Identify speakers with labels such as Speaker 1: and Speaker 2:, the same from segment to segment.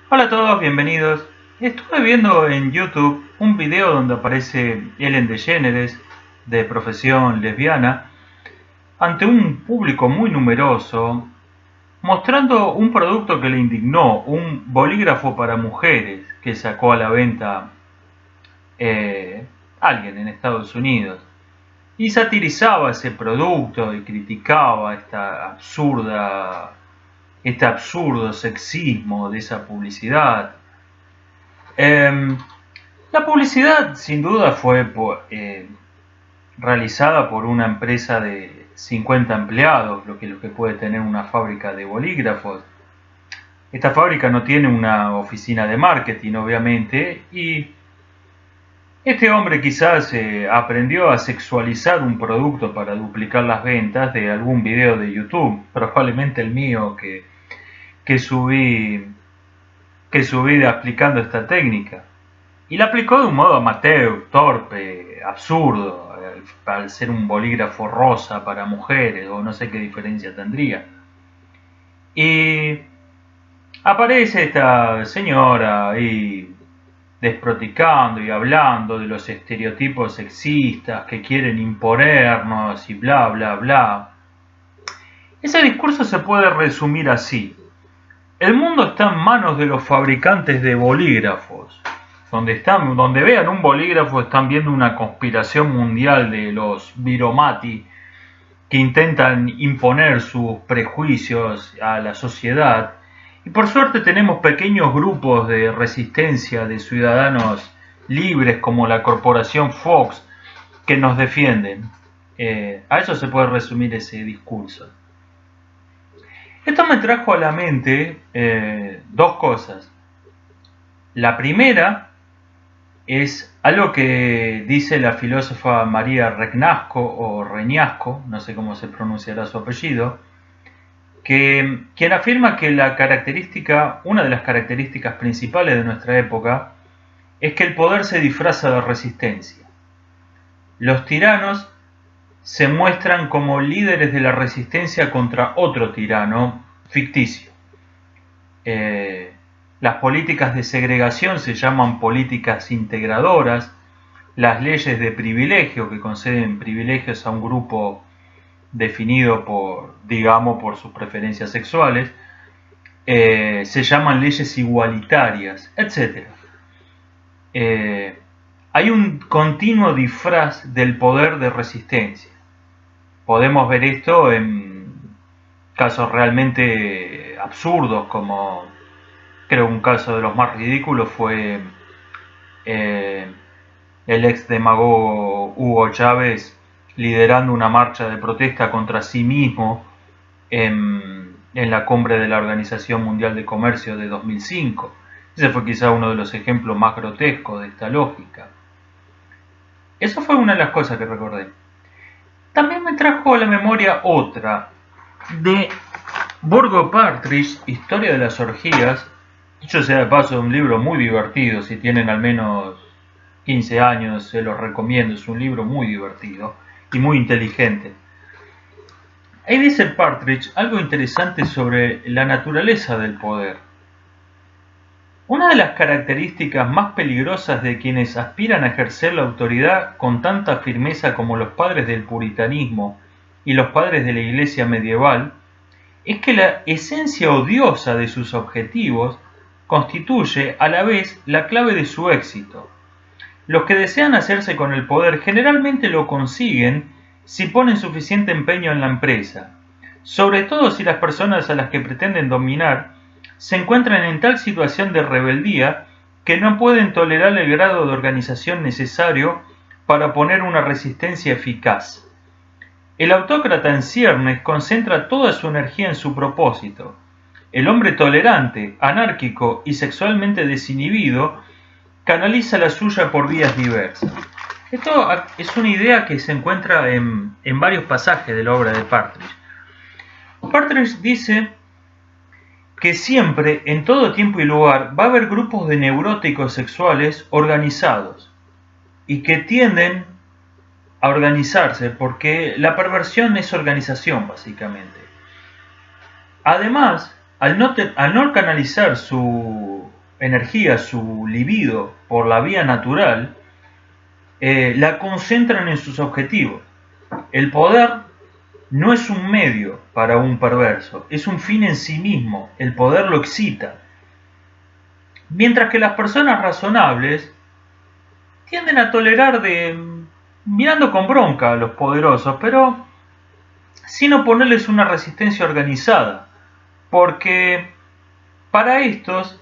Speaker 1: Hola a todos, bienvenidos. Estuve viendo en YouTube un video donde aparece Ellen DeGeneres, de profesión lesbiana, ante un público muy numeroso, mostrando un producto que le indignó, un bolígrafo para mujeres que sacó a la venta eh, alguien en Estados Unidos. Y satirizaba ese producto y criticaba este absurdo sexismo de esa publicidad. Eh, la publicidad sin duda fue realizada por una empresa de 50 empleados, lo que puede tener una fábrica de bolígrafos. Esta fábrica no tiene una oficina de marketing, obviamente, y este hombre quizás aprendió a sexualizar un producto para duplicar las ventas de algún video de YouTube, probablemente el mío que subí, que subí aplicando esta técnica. Y la aplicó de un modo amateur, torpe, absurdo, al ser un bolígrafo rosa para mujeres, o no sé qué diferencia tendría. Y aparece esta señora ahí desproticando y hablando de los estereotipos sexistas que quieren imponernos y bla, bla, bla. Ese discurso se puede resumir así. El mundo está en manos de los fabricantes de bolígrafos. Donde vean un bolígrafo están viendo una conspiración mundial de los viromati que intentan imponer sus prejuicios a la sociedad. Y por suerte tenemos pequeños grupos de resistencia de ciudadanos libres como la corporación Fox que nos defienden. A eso se puede resumir ese discurso. Esto me trajo a la mente dos cosas. La primera es algo que dice la filósofa María Regnasco o Reñasco, no sé cómo se pronunciará su apellido, quien afirma que una de las características principales de nuestra época es que el poder se disfraza de resistencia. Los tiranos se muestran como líderes de la resistencia contra otro tirano ficticio. Las políticas de segregación se llaman políticas integradoras, las leyes de privilegio que conceden privilegios a un grupo definido por sus preferencias sexuales, se llaman leyes igualitarias, etc. Hay un continuo disfraz del poder de resistencia. Podemos ver esto en casos realmente absurdos, como creo un caso de los más ridículos fue eh, el ex demagogo Hugo Chávez liderando una marcha de protesta contra sí mismo en la cumbre de la Organización Mundial de Comercio de 2005. Ese fue quizá uno de los ejemplos más grotescos de esta lógica. Eso fue una de las cosas que recordé. También me trajo a la memoria otra, de Burgo Partridge, Historia de las Orgías. Dicho sea de paso, un libro muy divertido. Si tienen al menos 15 años, se los recomiendo. Es un libro muy divertido y muy inteligente. Ahí dice Partridge algo interesante sobre la naturaleza del poder. Una de las características más peligrosas de quienes aspiran a ejercer la autoridad con tanta firmeza como los padres del puritanismo y los padres de la Iglesia medieval es que la esencia odiosa de sus objetivos constituye a la vez la clave de su éxito. Los que desean hacerse con el poder generalmente lo consiguen si ponen suficiente empeño en la empresa, sobre todo si las personas a las que pretenden dominar se encuentran en tal situación de rebeldía que no pueden tolerar el grado de organización necesario para oponer una resistencia eficaz. El autócrata en ciernes concentra toda su energía en su propósito. El hombre tolerante, anárquico y sexualmente desinhibido canaliza la suya por vías diversas. Esto es una idea que se encuentra en varios pasajes de la obra de Partridge. Partridge dice que siempre, en todo tiempo y lugar, va a haber grupos de neuróticos sexuales organizados y que tienden a organizarse porque la perversión es organización, básicamente. Además, al no canalizar energía, su libido por la vía natural, la concentran en sus objetivos. El poder no es un medio para un perverso, es un fin en sí mismo. El poder lo excita. Mientras que las personas razonables tienden a tolerar mirando con bronca a los poderosos, pero sin oponerles una resistencia organizada, porque para estos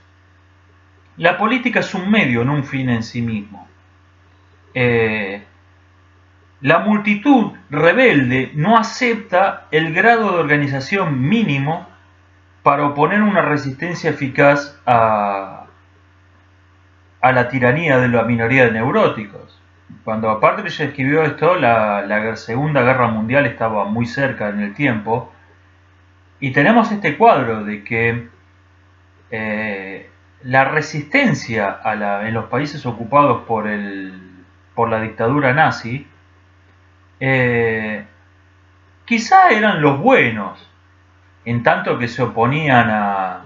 Speaker 1: la política es un medio, no un fin en sí mismo. La multitud rebelde no acepta el grado de organización mínimo para oponer una resistencia eficaz a la tiranía de la minoría de neuróticos. Cuando Partridge escribió esto, la Segunda Guerra Mundial estaba muy cerca en el tiempo, y tenemos este cuadro de que la resistencia en los países ocupados por la dictadura nazi, quizá eran los buenos, en tanto que se oponían a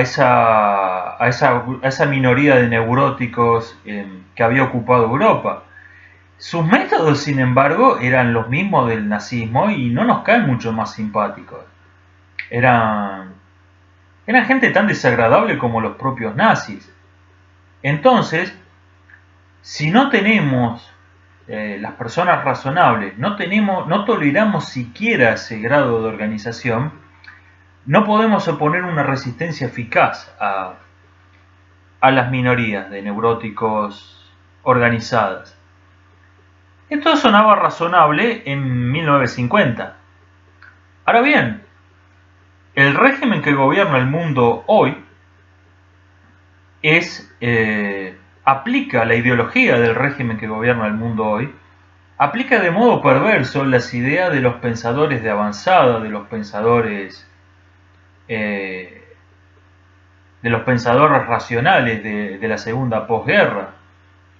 Speaker 1: esa minoría de neuróticos que había ocupado Europa. Sus métodos, sin embargo, eran los mismos del nazismo y no nos caen mucho más simpáticos. Eran gente tan desagradable como los propios nazis. Entonces, si no tenemos las personas razonables, no toleramos siquiera ese grado de organización, no podemos oponer una resistencia eficaz a las minorías de neuróticos organizadas. Esto sonaba razonable en 1950. Ahora bien, el régimen que gobierna el mundo hoy aplica la ideología del régimen que gobierna el mundo hoy, aplica de modo perverso las ideas de los pensadores de avanzada, de los pensadores racionales de la segunda posguerra.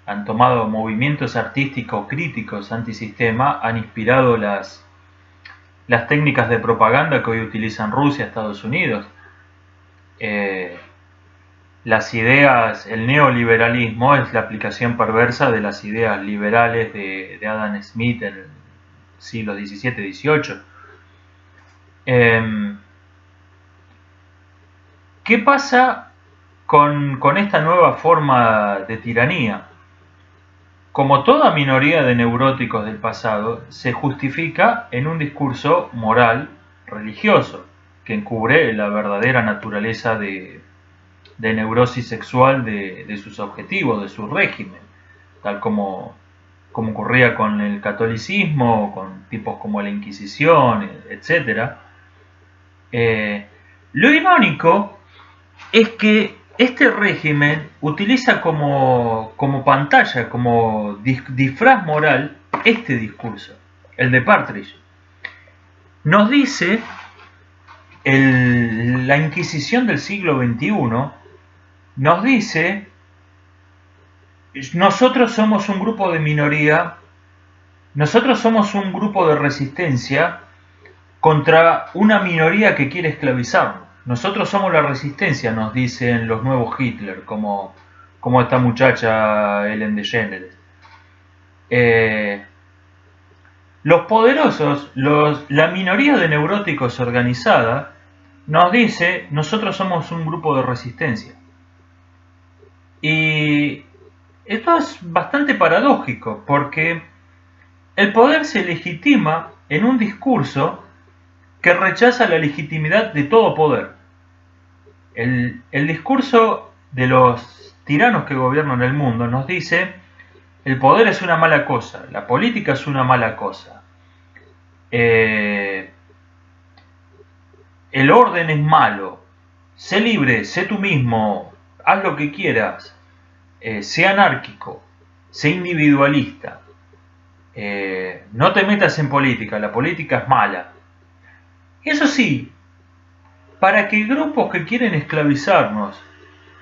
Speaker 1: Han tomado movimientos artísticos críticos antisistema, han inspirado las técnicas de propaganda que hoy utilizan Rusia, Estados Unidos. Las ideas, el neoliberalismo es la aplicación perversa de las ideas liberales de Adam Smith en el siglo XVII-XVIII. ¿Qué pasa con esta nueva forma de tiranía? Como toda minoría de neuróticos del pasado, se justifica en un discurso moral religioso que encubre la verdadera naturaleza de neurosis sexual de sus objetivos, de su régimen, tal como ocurría con el catolicismo, con tipos como la Inquisición, etc. Lo irónico es que este régimen utiliza como pantalla, como disfraz moral, este discurso, el de Partridge. Nos dice la Inquisición del siglo XXI, nos dice: nosotros somos un grupo de minoría, nosotros somos un grupo de resistencia contra una minoría que quiere esclavizarnos. Nosotros somos la resistencia, nos dicen los nuevos Hitler, como esta muchacha Ellen DeGeneres. Los poderosos, la minoría de neuróticos organizada, nos dice: nosotros somos un grupo de resistencia. Y esto es bastante paradójico, porque el poder se legitima en un discurso que rechaza la legitimidad de todo poder. El discurso de los tiranos que gobiernan el mundo nos dice: el poder es una mala cosa, la política es una mala cosa, el orden es malo, sé libre, sé tú mismo, haz lo que quieras, sé anárquico, sé individualista, no te metas en política, la política es mala. Eso sí, para que grupos que quieren esclavizarnos,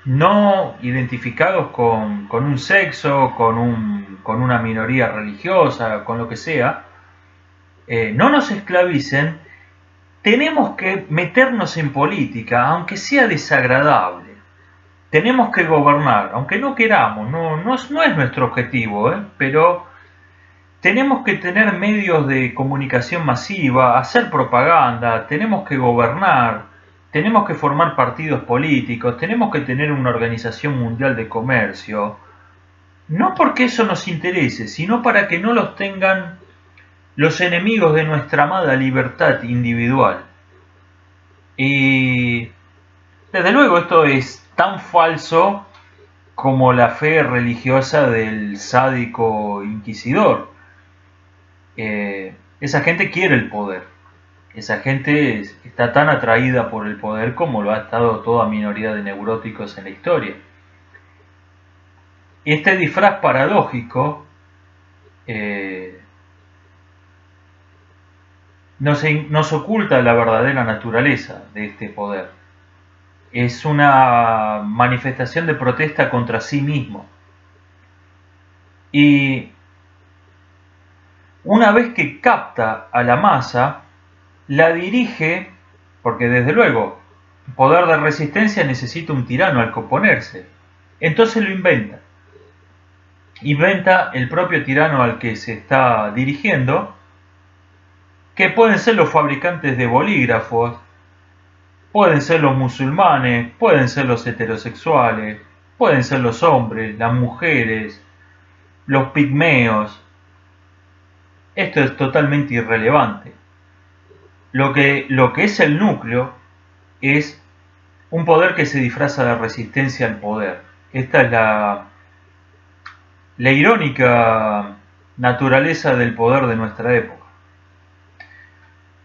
Speaker 1: no identificados con un sexo, con una minoría religiosa, con lo que sea, no nos esclavicen, tenemos que meternos en política, aunque sea desagradable. tenemos que gobernar, aunque no queramos, no es nuestro objetivo, pero tenemos que tener medios de comunicación masiva, hacer propaganda, tenemos que gobernar, tenemos que formar partidos políticos, tenemos que tener una organización mundial de comercio, no porque eso nos interese, sino para que no los tengan los enemigos de nuestra amada libertad individual. Y desde luego esto es tan falso como la fe religiosa del sádico inquisidor. Esa gente quiere el poder. Esa gente está tan atraída por el poder como lo ha estado toda minoría de neuróticos en la historia. Este disfraz paradójico nos oculta la verdadera naturaleza de este poder. Es una manifestación de protesta contra sí mismo. Y una vez que capta a la masa, la dirige, porque desde luego, poder de resistencia necesita un tirano al que oponerse. Entonces lo inventa. Inventa el propio tirano al que se está dirigiendo, que pueden ser los fabricantes de bolígrafos, pueden ser los musulmanes, pueden ser los heterosexuales, pueden ser los hombres, las mujeres, los pigmeos. Esto es totalmente irrelevante. Lo que es el núcleo es un poder que se disfraza de resistencia al poder. Esta es la irónica naturaleza del poder de nuestra época.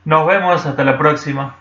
Speaker 1: Nos vemos hasta la próxima.